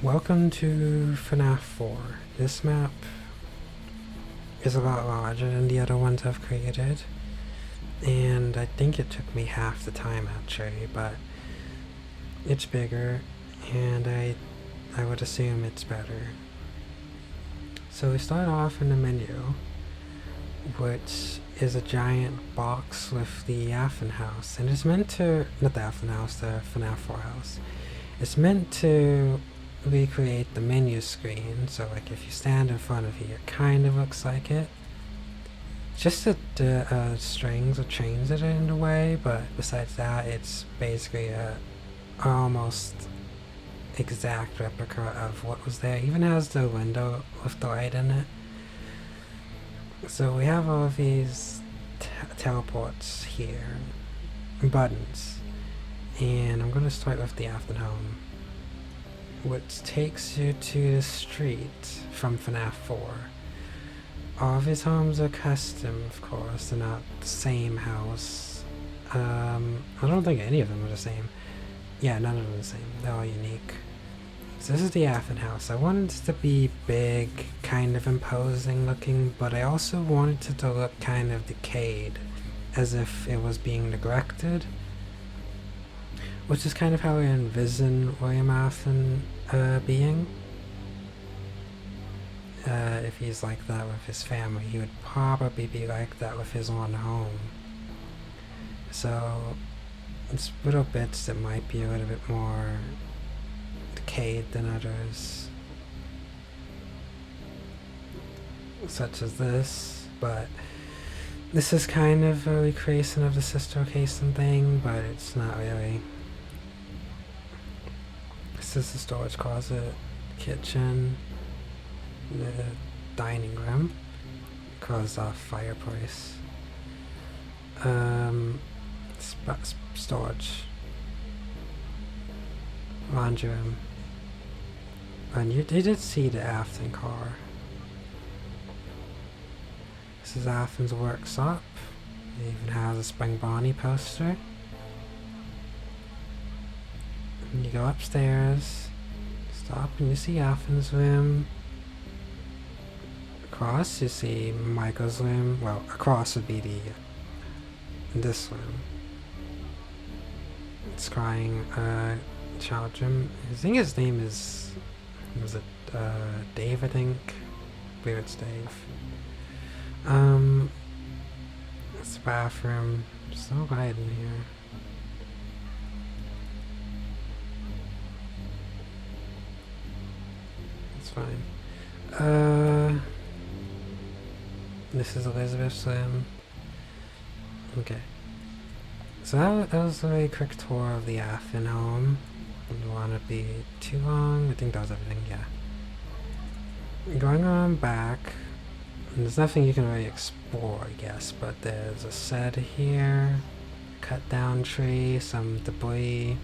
Welcome to FNAF 4. This map is a lot larger than the other ones I've created, and I think it took me half the time actually, but it's bigger and I would assume it's better. So we start off in the menu, which is a giant box with the Afton house, and it's meant to, not the Afton house, the FNAF 4 house. It's meant to recreate the menu screen, so like if you stand in front of it, it kind of looks like it. Just that the strings or chains that are in the way, but besides that, it's basically a almost exact replica of what was there. It even has the window with the light in it. So we have all of these teleports here, buttons, and I'm going to start with the Afton home, which takes you to the street from FNAF 4. All of his homes are custom, of course, they're not the same house. I don't think any of them are the same. Yeah, none of them are the same, they're all unique. So this is the Afton house. I wanted it to be big, kind of imposing looking, but I also wanted it to look kind of decayed, as if it was being neglected. Which is kind of how I envision William Afton being. If he's like that with his family, he would probably be like that with his own home. So it's little bits that might be a little bit more decayed than others, such as this, but this is kind of a recreation of the sister casing thing, but it's not really. This is the storage closet, kitchen, the dining room, closed off fireplace, storage, laundry room, and you did see the Afton car. This is Afton's workshop. It even has a Spring Bonnie poster. And you go upstairs, stop, and you see Afton's room. Across you see Michael's room. Well, across would be this room. It's crying child room. I think his name is, was it Dave, I think? I believe it's Dave. It's the bathroom. So quiet in here. It's fine. This is Elizabeth's room. Okay. So that was a very quick tour of the Afton home. Don't want to be too long. I think that was everything, yeah. Going on back, there's nothing you can really explore, I guess, but there's a shed here, cut down tree, some debris.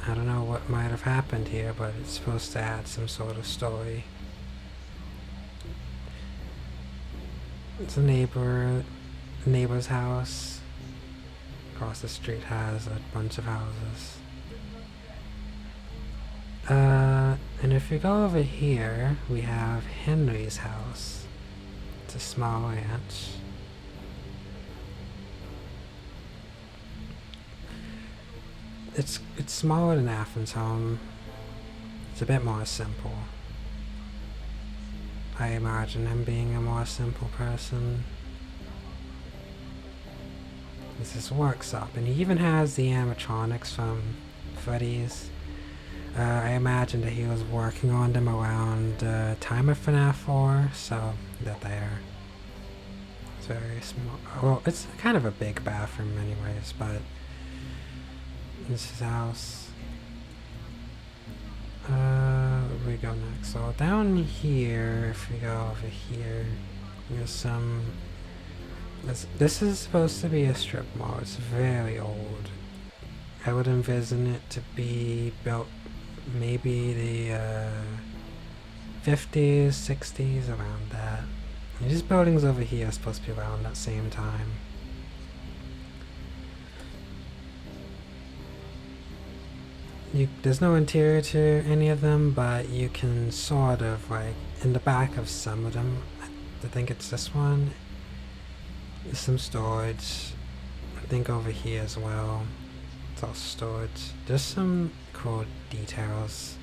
I don't know what might have happened here, but it's supposed to add some sort of story. It's a neighbor's house. Across the street has a bunch of houses. And if we go over here, we have Henry's house. It's a small ranch. It's smaller than Afton's home. It's a bit more simple. I imagine him being a more simple person. This is workshop, and he even has the animatronics from Freddy's. I imagine that he was working on them around time of FNAF 4, so that there. It's very small. Well, it's kind of a big bathroom anyways, but this is his house. Where we go next? So down here, if we go over here, there's some. This is supposed to be a strip mall. It's very old. I would envision it to be built maybe the 50s, 60s, around that. And these buildings over here are supposed to be around that same time. there's no interior to any of them, but you can sort of like in the back of some of them. I think it's this one. There's some storage. I think over here as well. It's all storage. There's some cool details.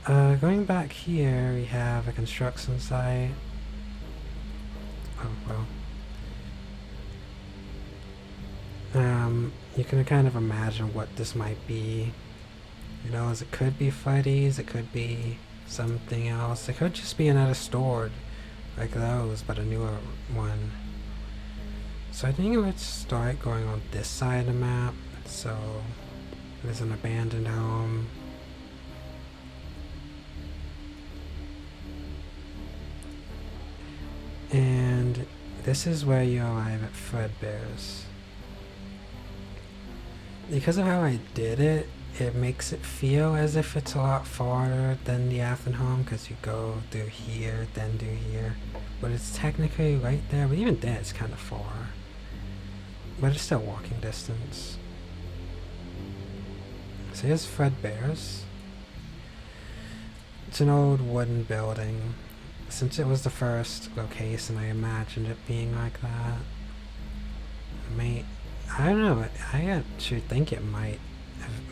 Going back here, we have a construction site. Oh well. You can kind of imagine what this might be. You know, it could be Freddy's, it could be something else. It could just be another store like those, but a newer one. So I think let's start going on this side of the map. So there's an abandoned home. And this is where you arrive at Fredbear's. Because of how I did it, it makes it feel as if it's a lot farther than the Afton home, because you go through here, then do here. But it's technically right there, but even then it's kind of far. But it's still walking distance. So here's Fredbear's. It's an old wooden building. Since it was the first location, I imagined it being like that. I don't know, I actually think it might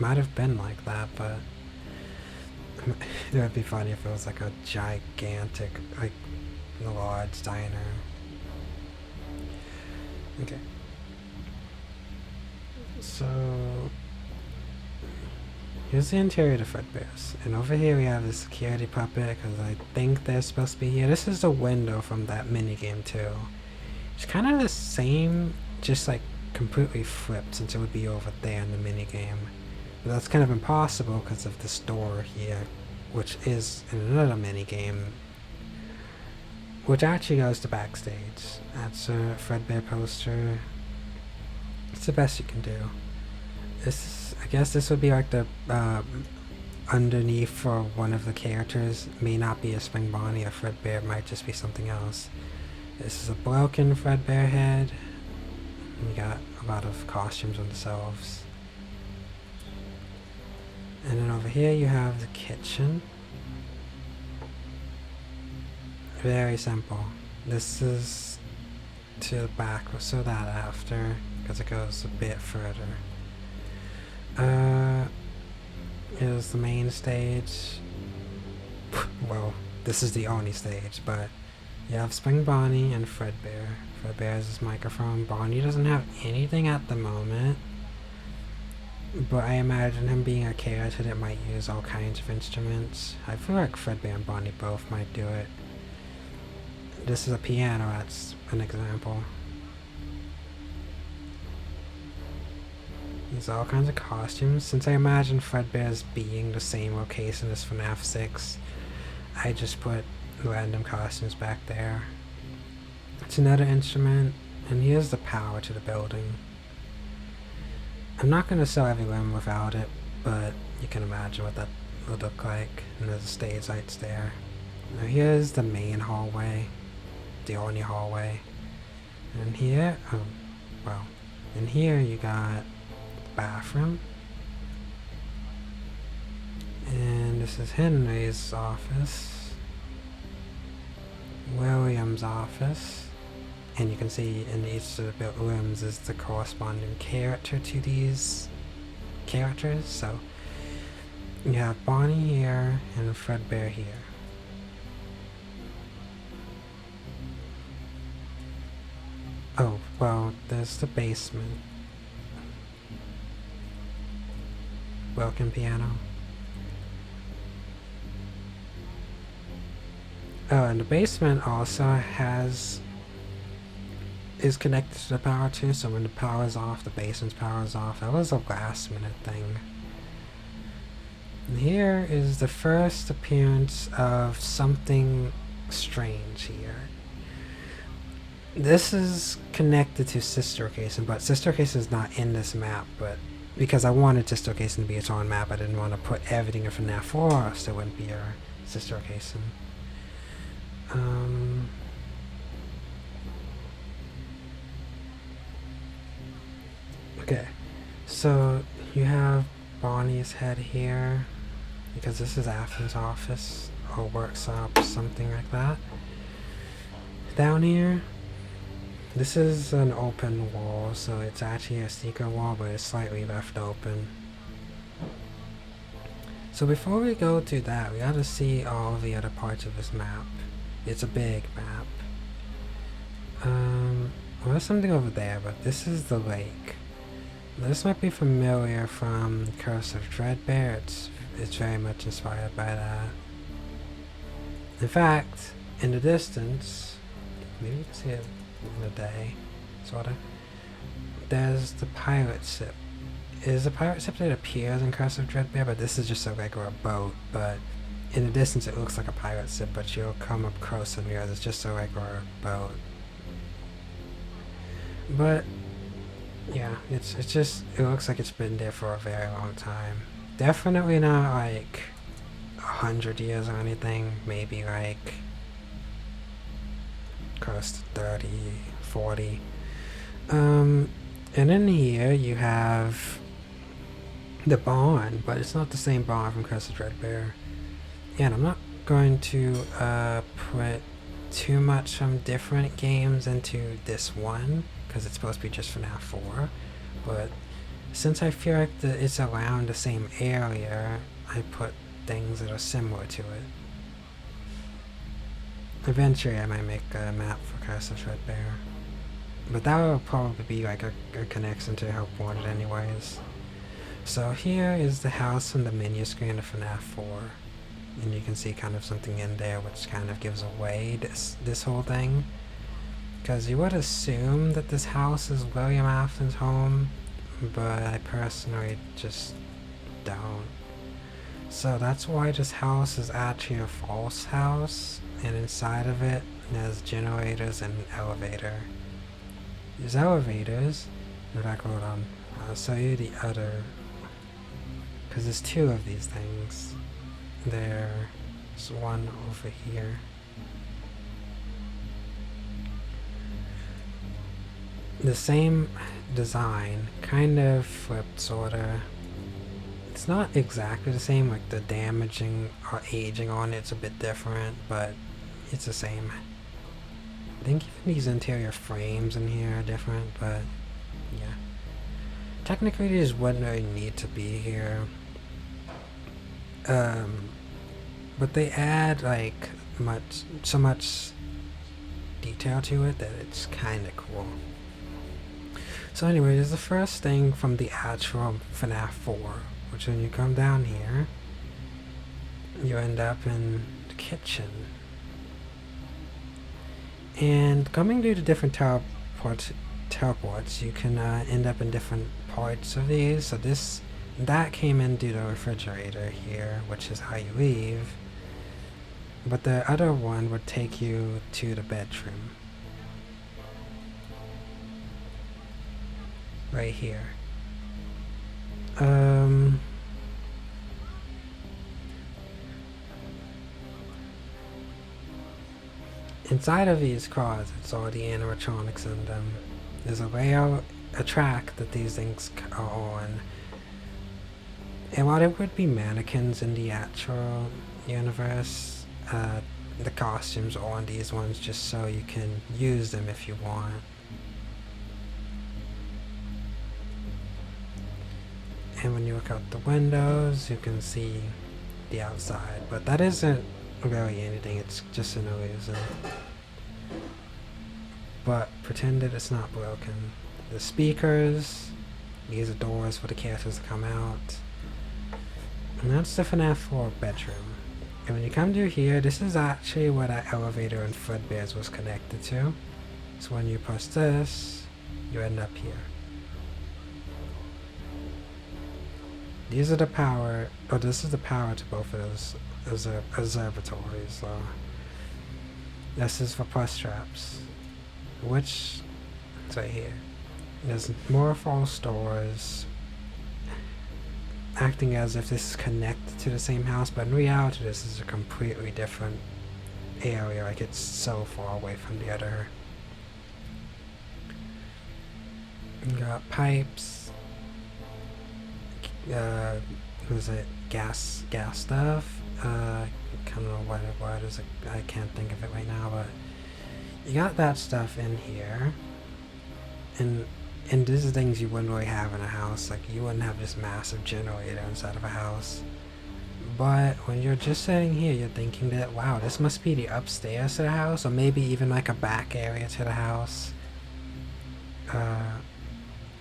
have been like that, but it would be funny if it was like a gigantic, like, large diner. Okay. So here's the interior to Fredbear's, and over here we have the security puppet, because I think they're supposed to be here. This is the window from that minigame too. It's kind of the same, just like completely flipped, since it would be over there in the minigame. But that's kind of impossible because of this door here, which is in another minigame, which actually goes to backstage. That's a Fredbear poster. It's the best you can do. I guess this would be like the underneath for one of the characters. May not be a Spring Bonnie or Fredbear, it might just be something else. This is a broken Fredbear head. We got a lot of costumes on the shelves. And then over here you have the kitchen. Very simple. This is to the back, we'll show that after, because it goes a bit further. Here's the main stage. Well, this is the only stage, but you have Spring Bonnie and Fredbear. Fredbear has his microphone. Bonnie doesn't have anything at the moment, but I imagine him being a character that might use all kinds of instruments. I feel like Fredbear and Bonnie both might do it. This is a piano, that's an example. There's all kinds of costumes. Since I imagine Fredbear's being the same location as FNAF 6, I just put random costumes back there. It's another instrument, and here's the power to the building. I'm not going to show everyone without it, but you can imagine what that would look like. And there's the stage lights there. Now here's the main hallway, the only hallway. And here, in here you got the bathroom. And this is Henry's office. William's office. And you can see in each of the rooms is the corresponding character to these characters. So you have Bonnie here and Fredbear here. Oh, well, there's the basement. Welcome piano. Oh, and the basement also is connected to the power too, so when the power is off, the basement's power is off. That was a last minute thing. And here is the first appearance of something strange here. This is connected to Sister Location, but Sister Location is not in this map, but because I wanted Sister Location to be its own map, I didn't want to put everything in FNAF 4, so it wouldn't be our Sister Location. Okay, so you have Bonnie's head here, because this is Afton's office, or workshop, something like that. Down here, this is an open wall, so it's actually a secret wall, but it's slightly left open. So before we go to that, we gotta see all the other parts of this map. It's a big map. Well, there's something over there, but this is the lake. This might be familiar from Curse of Fredbear. It's very much inspired by that. In fact, in the distance, maybe you can see it in the day, sorta. There's the pirate ship. It is a pirate ship that appears in Curse of Fredbear, but this is just a regular boat. But in the distance, it looks like a pirate ship, but you'll come up close and realize it's just a regular boat. But yeah, it looks like it's been there for a very long time. Definitely not like 100 years or anything, maybe like close to 30, 40. And in here you have the barn, but it's not the same barn from Curse of Fredbear. Yeah, and I'm not going to put too much from different games into this one, because it's supposed to be just FNAF 4, but since I feel like it's around the same area, I put things that are similar to it. Eventually I might make a map for Curse of Fredbear, but that will probably be like a connection to Help Wanted anyways. So here is the house from the menu screen of FNAF 4, and you can see kind of something in there which kind of gives away this whole thing. Because you would assume that this house is William Afton's home, but I personally just don't. So that's why this house is actually a false house, and inside of it there's generators and an elevator. These elevators, in fact, hold on, I'll show you the other, because there's two of these things. There's one over here. The same design, kind of flipped, sorta. It's not exactly the same, like the damaging or aging on it's a bit different, but it's the same. I think even these interior frames in here are different, but yeah. Technically these wouldn't really need to be here. But they add like so much detail to it that it's kinda cool. So anyway, this is the first thing from the actual FNAF 4, which when you come down here, you end up in the kitchen. And coming due to different teleports, you can end up in different parts of these. So that came into the refrigerator here, which is how you leave. But the other one would take you to the bedroom. Right here. Inside of these closets, all the animatronics in them. There's a track that these things are on. And while there would be mannequins in the actual universe, the costumes are on these ones just so you can use them if you want. And when you look out the windows, you can see the outside, but that isn't really anything, it's just an illusion. But pretend that it's not broken. The speakers, these are doors for the characters to come out. And that's the FNAF 4 bedroom. And when you come to here, this is actually where that elevator in Fredbear's was connected to. So when you push this, you end up here. These are the power, or this is the power to both of those observatories. So this is for plus traps, which is right here. There's more false doors, acting as if this is connected to the same house, but in reality this is a completely different area, like it's so far away from the other. You got pipes, was it gas stuff? I don't know what it was. I can't think of it right now, but you got that stuff in here, and these are things you wouldn't really have in a house. Like, you wouldn't have this massive generator inside of a house. But when you're just sitting here, you're thinking that, wow, this must be the upstairs to the house, or maybe even like a back area to the house.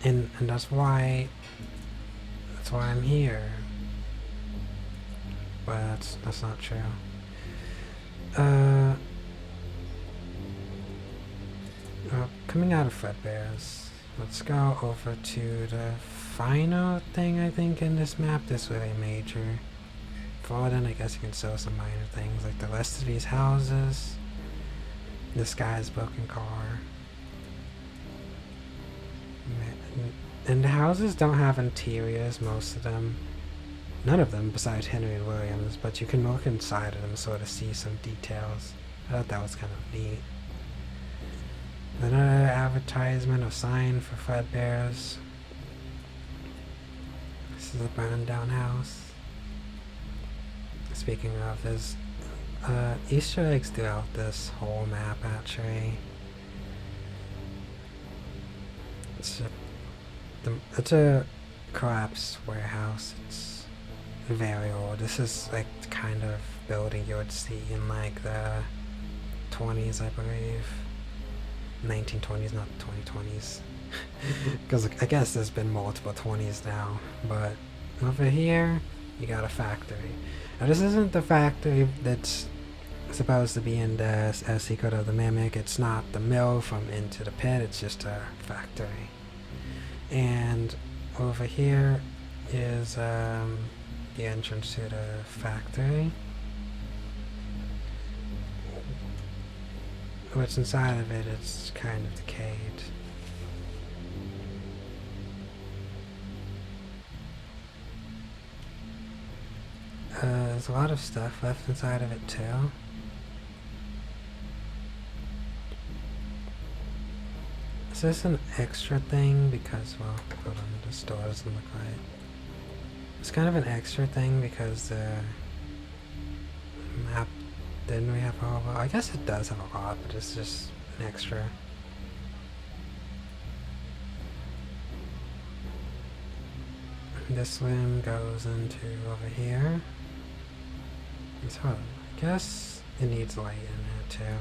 And that's why I'm here. But that's not true. Coming out of Fredbear's, let's go over to the final thing I think in this map. This really major. For then, I guess you can sell some minor things like the rest of these houses. This guy's broken car. And the houses don't have interiors, most of them. None of them besides Henry and Williams, but you can look inside of them sort of see some details. I thought that was kind of neat. Another advertisement or sign for Fredbear's. This is a burned down house. Speaking of, there's Easter eggs throughout this whole map actually. It's a collapsed warehouse. It's very old. This is like the kind of building you would see in like the 20s, I believe. 1920s, not 2020s. Because I guess there's been multiple 20s now. But over here, you got a factory. Now this isn't the factory that's supposed to be in the Secret of the Mimic. It's not the mill from Into the Pit. It's just a factory. And over here is the entrance to the factory. What's inside of it, it's kind of decayed. There's a lot of stuff left inside of it too. Is this an extra thing? Because, well, hold on, the store doesn't look right. It's kind of an extra thing because the map didn't really have a whole lot. I guess it does have a lot, but it's just an extra. This one goes into over here. So I guess it needs light in it too.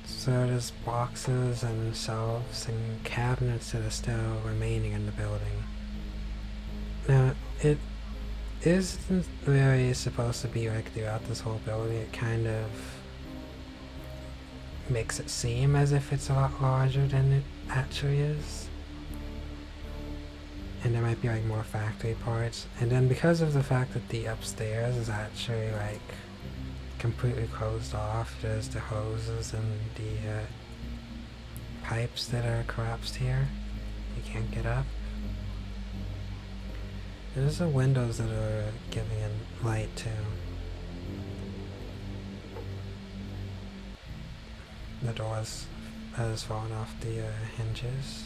So there's boxes and shelves and cabinets that are still remaining in the building. Now, it isn't really supposed to be like throughout this whole building. It kind of makes it seem as if it's a lot larger than it actually is. And there might be like more factory parts. And then because of the fact that the upstairs is actually like completely closed off, there's the hoses and the pipes that are collapsed here. You can't get up. There's the windows that are giving in light too. The doors has fallen off the hinges.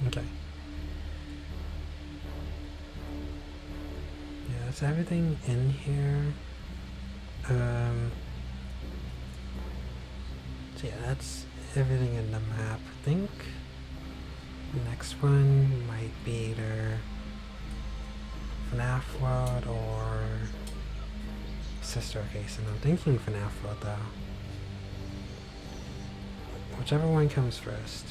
Okay. Yeah, that's everything in here. So yeah, that's everything in the map. I think the next one might be either FNAF World or Sister Case, and I'm thinking FNAF World though. Whichever one comes first.